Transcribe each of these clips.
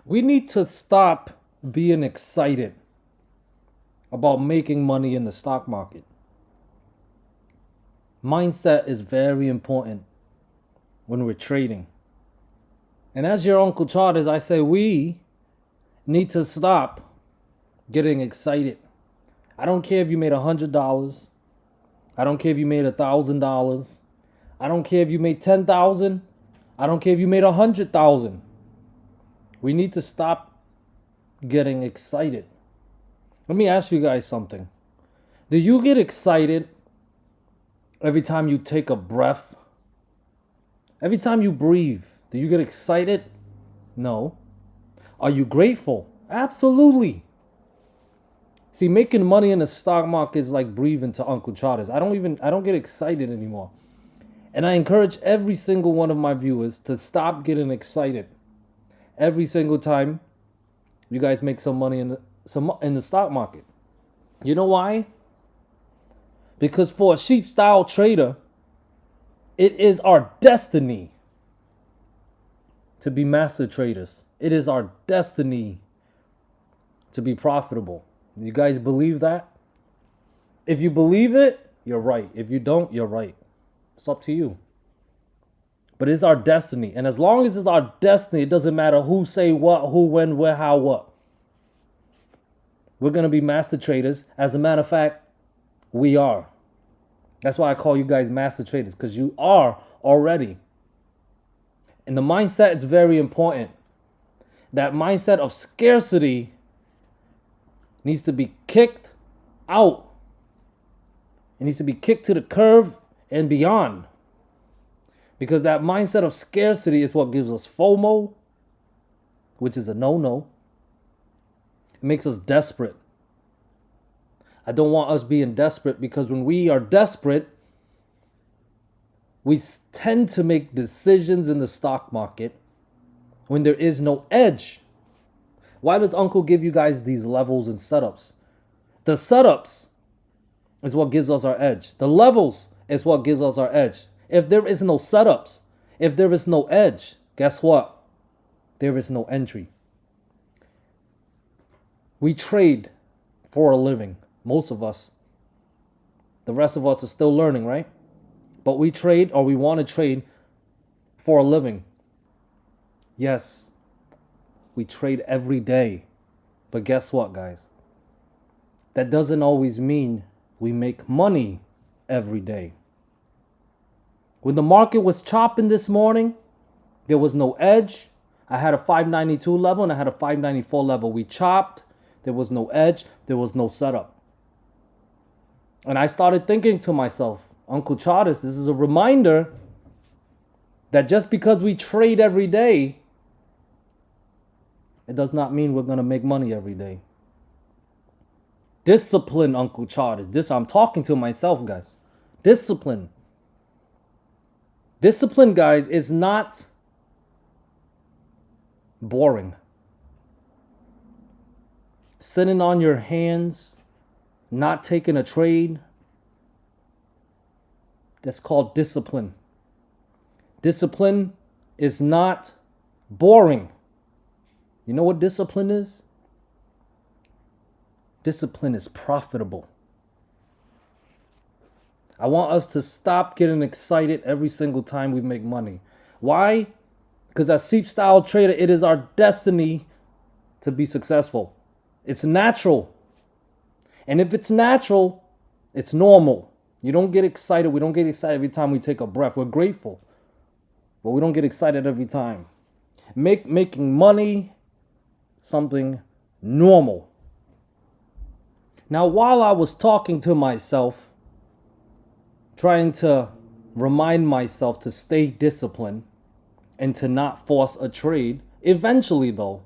We need to stop being excited about making money in the stock market. Mindset is very important when we're trading. And as your Uncle Charters, I say we need to stop getting excited. I don't care if you made $100. I don't care if you made $1,000. I don't care if you made 10,000. I don't care if you made 100,000. We need to stop getting excited. Let me ask you guys something. Do you get excited every time you take a breath? Every time you breathe, do you get excited? No. Are you grateful? Absolutely. See, making money in the stock market is like breathing to Uncle Charters. I don't get excited anymore. And I encourage every single one of my viewers to stop getting excited every single time you guys make some money in the stock market. You know why? Because for a sheep style trader, it is our destiny to be master traders. It is our destiny to be profitable. You guys believe that? If you believe it, you're right. If you don't, you're right. It's up to you. But it's our destiny. And as long as it's our destiny, it doesn't matter who say what, who, when, where, how, what. We're going to be master traders. As a matter of fact, we are. That's why I call you guys master traders, because you are already. And the mindset is very important. That mindset of scarcity needs to be kicked out. It needs to be kicked to the curb and beyond. Because that mindset of scarcity is what gives us FOMO, which is a no-no. It makes us desperate. I don't want us being desperate, because when we are desperate, we tend to make decisions in the stock market when there is no edge. Why does Uncle give you guys these levels and setups? The setups is what gives us our edge. The levels is what gives us our edge. If there is no setups, if there is no edge, guess what? There is no entry. We trade for a living, most of us. The rest of us are still learning, right? But we trade, or we want to trade for a living. Yes, we trade every day. But guess what, guys? That doesn't always mean we make money every day. When the market was chopping this morning, there was no edge. I had a 592 level and I had a 594 level. We chopped. There was no edge. There was no setup. And I started thinking to myself, Uncle Charters, this is a reminder that just because we trade every day, it does not mean we're going to make money every day. Discipline, Uncle Charters. I'm talking to myself, guys. Discipline. Discipline, guys, is not boring. Sitting on your hands, not taking a trade, that's called discipline. Discipline is not boring. You know what discipline is? Discipline is profitable. I want us to stop getting excited every single time we make money. Why? Because as sheep style trader, it is our destiny to be successful. It's natural. And if it's natural, it's normal. You don't get excited. We don't get excited every time we take a breath. We're grateful. But we don't get excited every time. Making money something normal. Now, while I was talking to myself, trying to remind myself to stay disciplined and to not force a trade, eventually, though,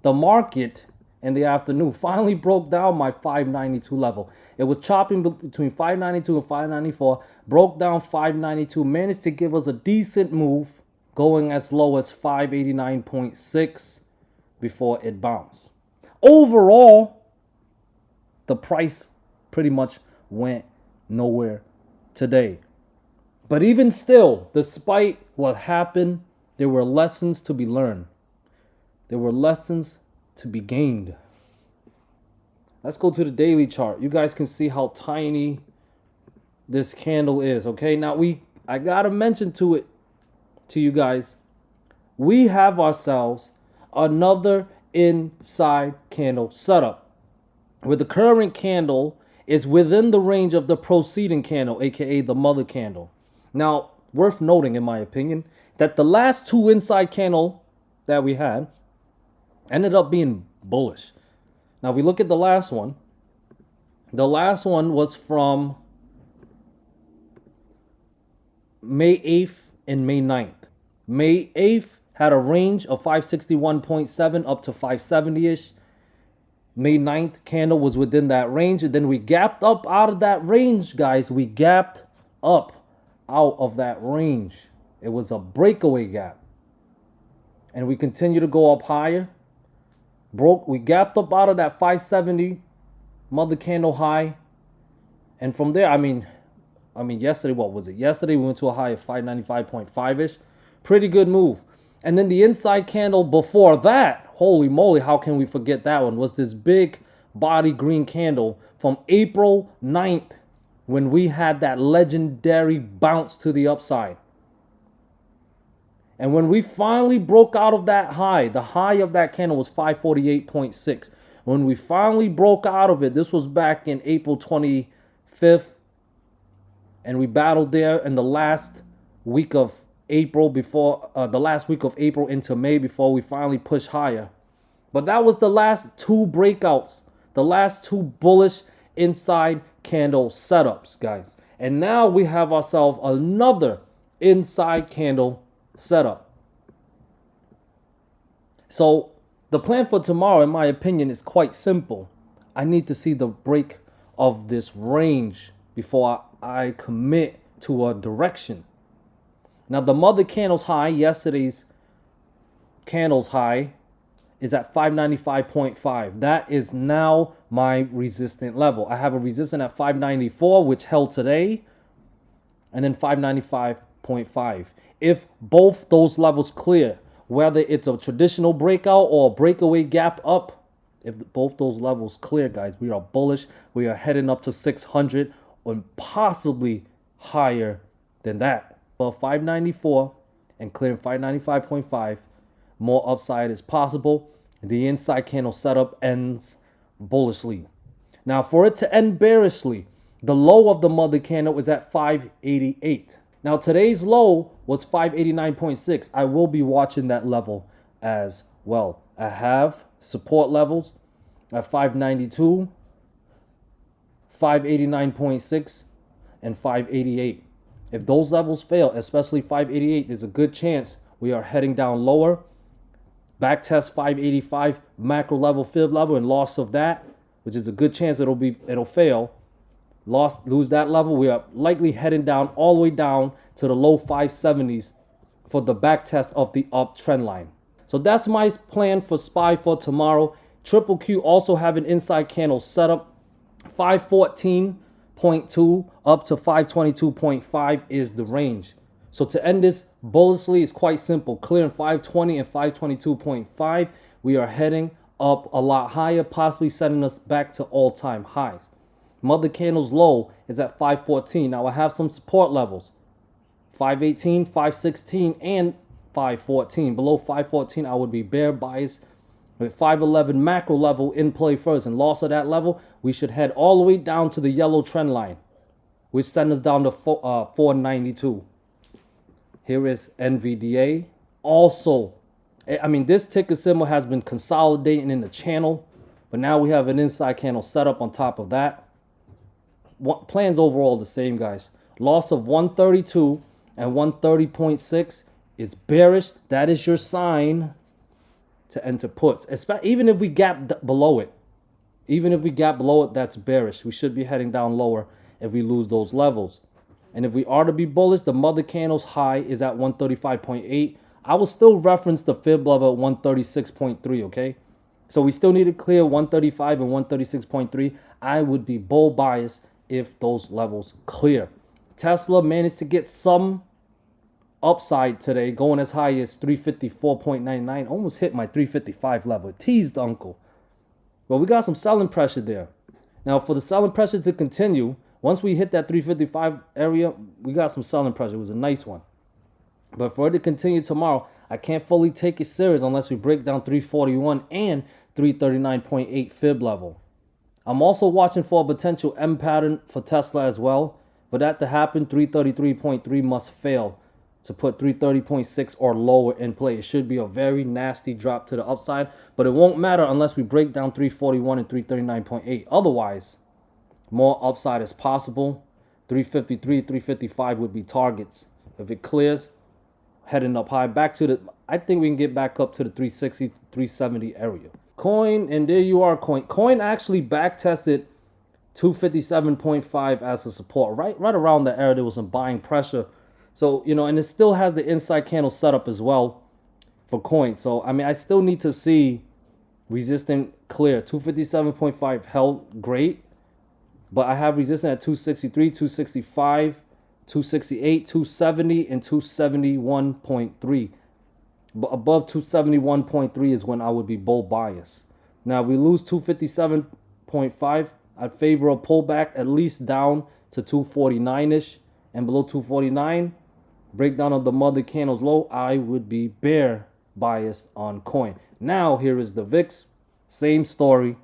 the market in the afternoon finally broke down my 592 level. It was chopping between 592 and 594, broke down 592, managed to give us a decent move, going as low as 589.6 before it bounced. Overall, the price pretty much went nowhere today. But even still, despite what happened, there were lessons to be learned. There were lessons to be gained. Let's go to the daily chart. You guys can see how tiny this candle is, okay? Now I gotta mention to you guys, we have ourselves another inside candle setup where the current candle is within the range of the preceding candle, aka the mother candle. Now, worth noting, in my opinion, that the last two inside candle that we had ended up being bullish. Now, if we look at the last one was from May 8th and May 9th. May 8th had a range of 561.7 up to 570-ish. May 9th candle was within that range, and then we gapped up out of that range, guys. We gapped up out of that range. It was a breakaway gap. And we continue to go up higher. We gapped up out of that 570 mother candle high. And from there, I mean, yesterday, what was it? Yesterday, we went to a high of 595.5-ish. Pretty good move. And then the inside candle before that, holy moly, how can we forget that one, was this big body green candle from April 9th when we had that legendary bounce to the upside. And when we finally broke out of that high, the high of that candle was 548.6. When we finally broke out of it, this was back in April 25th. And we battled there in the last week of April into May before we finally pushed higher. But that was the last two breakouts, the last two bullish inside candle setups, guys. And now we have ourselves another inside candle setup. So the plan for tomorrow, in my opinion, is quite simple. I need to see the break of this range before I commit to a direction. Now, the mother candle's high, yesterday's candle's high, is at 595.5. That is now my resistant level. I have a resistance at 594, which held today, and then 595.5. If both those levels clear, whether it's a traditional breakout or a breakaway gap up, if both those levels clear, guys, we are bullish. We are heading up to 600 or possibly higher than that. But 594 and clearing 595.5, more upside is possible. The inside candle setup ends bullishly. Now, for it to end bearishly, the low of the mother candle is at 588. Now, today's low was 589.6. I will be watching that level as well. I have support levels at 592, 589.6, and 588. If those levels fail, especially 588, there's a good chance we are heading down lower. Back test 585 macro level, fib level, and loss of that, which is a good chance it'll fail. Lose that level, we are likely heading down all the way down to the low 570s for the back test of the uptrend line. So that's my plan for SPY for tomorrow. QQQ also have an inside candle setup. 514.2 up to 522.5 is the range. So to end this bullishly is quite simple. Clearing 520 and 522.5, we are heading up a lot higher, possibly sending us back to all-time highs. Mother candle's low is at 514. Now I have some support levels. 518, 516, and 514. Below 514, I would be bear bias with 511 macro level in play first. And loss of that level, we should head all the way down to the yellow trend line, which sends us down to 492. Here is NVDA. Also, I mean, this ticker symbol has been consolidating in the channel, but now we have an inside candle setup on top of that. Plans overall the same, guys. Loss of 132 and 130.6 is bearish. That is your sign to enter puts. Even if we gap below it. Even if we gap below it, that's bearish. We should be heading down lower if we lose those levels. And if we are to be bullish, the mother candle's high is at 135.8. I will still reference the fib level at 136.3, okay? So we still need to clear 135 and 136.3. I would be bull biased if those levels clear. Tesla managed to get some upside today, going as high as 354.99. Almost hit my 355 level. Teased Uncle. But we got some selling pressure there. Now, for the selling pressure to continue, once we hit that 355 area, we got some selling pressure. It was a nice one. But for it to continue tomorrow, I can't fully take it serious unless we break down 341 and 339.8 fib level. I'm also watching for a potential M pattern for Tesla as well. For that to happen, 333.3 must fail to put 330.6 or lower in play. It should be a very nasty drop to the upside, but it won't matter unless we break down 341 and 339.8. Otherwise, more upside is possible. 353, 355 would be targets. If it clears, heading up high, back to the, I think we can get back up to the 360, 370 area. Coin, and there you are, coin. Coin actually back tested 257.5 as a support. Right around the area, there was some buying pressure. So, you know, and it still has the inside candle setup as well for coin. So, I mean, I still need to see resistance clear. 257.5 held great, but I have resistance at 263, 265, 268, 270, and 271.3. But above 271.3 is when I would be bull bias. Now, if we lose 257.5, I'd favor a pullback at least down to 249-ish. And below 249, breakdown of the mother candles low, I would be bear biased on coin. Now, here is the VIX. Same story.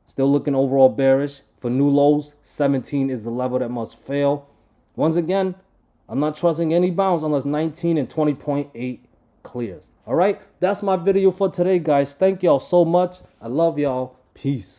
Still looking overall bearish. For new lows, 17 is the level that must fail. Once again, I'm not trusting any bounce unless 19 and 20.8 clears. All right, that's my video for today, guys. Thank y'all so much. I love y'all. Peace.